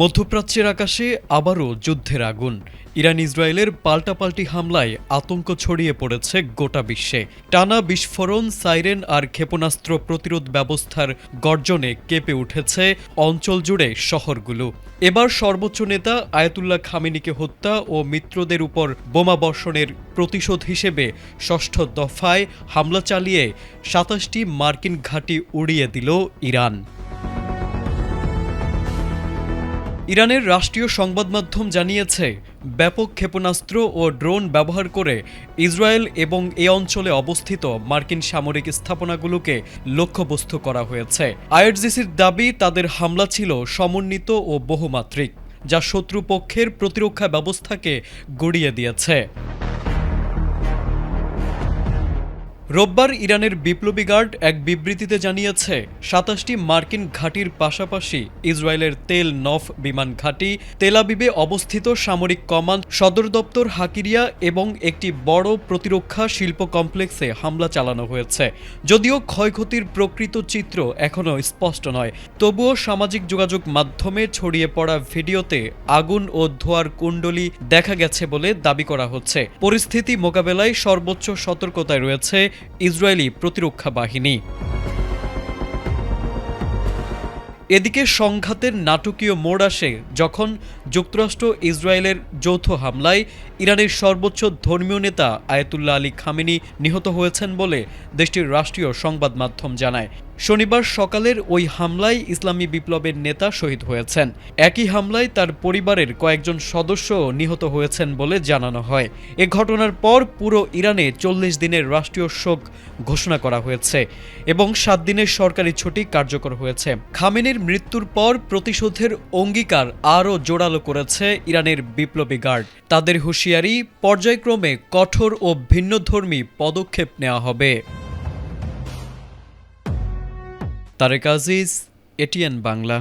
মধ্যপ্রাচ্যের আকাশে আবারও যুদ্ধের আগুন। ইরান ইসরায়েলের পাল্টাপাল্টি হামলায় আতঙ্ক ছড়িয়ে পড়েছে গোটা বিশ্বে। টানা বিস্ফোরণ, সাইরেন আর ক্ষেপণাস্ত্র প্রতিরোধ ব্যবস্থার গর্জনে কেঁপে উঠেছে অঞ্চল জুড়ে শহরগুলো। এবার সর্বোচ্চ নেতা আয়াতুল্লাহ খামেনিকে হত্যা ও মিত্রদের উপর বোমা বর্ষণের প্রতিশোধ হিসেবে ষষ্ঠ দফায় হামলা চালিয়ে ২৭টি মার্কিন ঘাঁটি উড়িয়ে দিল ইরান। ইরানের রাষ্ট্রীয় সংবাদ মাধ্যম জানিয়েছে, ব্যাপক ক্ষেপণাস্ত্র ও ড্রোন ব্যবহার করে ইসরায়েল এবং এ অঞ্চলে অবস্থিত মার্কিন সামরিক স্থাপনাগুলোকে লক্ষ্যবস্তু করা হয়েছে। আইআরজিসির দাবি, তাদের হামলা ছিল সমন্বিত ও বহুমাত্রিক, যা শত্রুপক্ষের প্রতিরক্ষা ব্যবস্থাকে গড়িয়ে দিয়েছে। রোববার ইরানের বিপ্লবী গার্ড এক বিবৃতিতে জানিয়েছে, ২৭টি মার্কিন ঘাঁটির পাশাপাশি ইসরায়েলের তেল নফ বিমান ঘাঁটি, তেল আবিবে অবস্থিত সামরিক কমান্ড সদর দপ্তর হাকিরিয়া এবং একটি বড় প্রতিরক্ষা শিল্প কমপ্লেক্সে হামলা চালানো হয়েছে। যদিও ক্ষয়ক্ষতির প্রকৃত চিত্র এখনও স্পষ্ট নয়, তবুও সামাজিক যোগাযোগ মাধ্যমে ছড়িয়ে পড়া ভিডিওতে আগুন ও ধোঁয়ার কুণ্ডলী দেখা গেছে বলে দাবি করা হচ্ছে। পরিস্থিতি মোকাবেলায় সর্বোচ্চ সতর্কতায় রয়েছে ইসরায়েলি প্রতিরক্ষা বাহিনী। এদিকে সংঘাতের নাটকীয় মোড় আসে যখন যুক্তরাষ্ট্র ইসরায়েলের যৌথ হামলায় ইরানের সর্বোচ্চ ধর্মীয় নেতা আয়াতুল্লাহ আলী খামেনি নিহত হয়েছেন বলে দেশটির রাষ্ট্রীয় সংবাদ মাধ্যম জানায়। শনিবার সকালের ওই হামলায় ইসলামী বিপ্লবের নেতা শহীদ হয়েছেন। একই হামলায় তার পরিবারের কয়েকজন সদস্য নিহত হয়েছেন বলে জানানো হয়। এ ঘটনার পর পুরো ইরানে ৪০ দিনের রাষ্ট্রীয় শোক ঘোষণা করা হয়েছে এবং ৭ দিনের সরকারি ছুটি কার্যকর হয়েছে। খামেনির মৃত্যুর পর প্রতিশোধের অঙ্গীকার আরও জোরালো করেছে ইরানের বিপ্লবী গার্ড। তাদের হুঁশিয়ারি, পর্যায়ক্রমে কঠোর ও ভিন্নধর্মী পদক্ষেপ নেওয়া হবে। তারেক আজিজ, এটিএন বাংলা।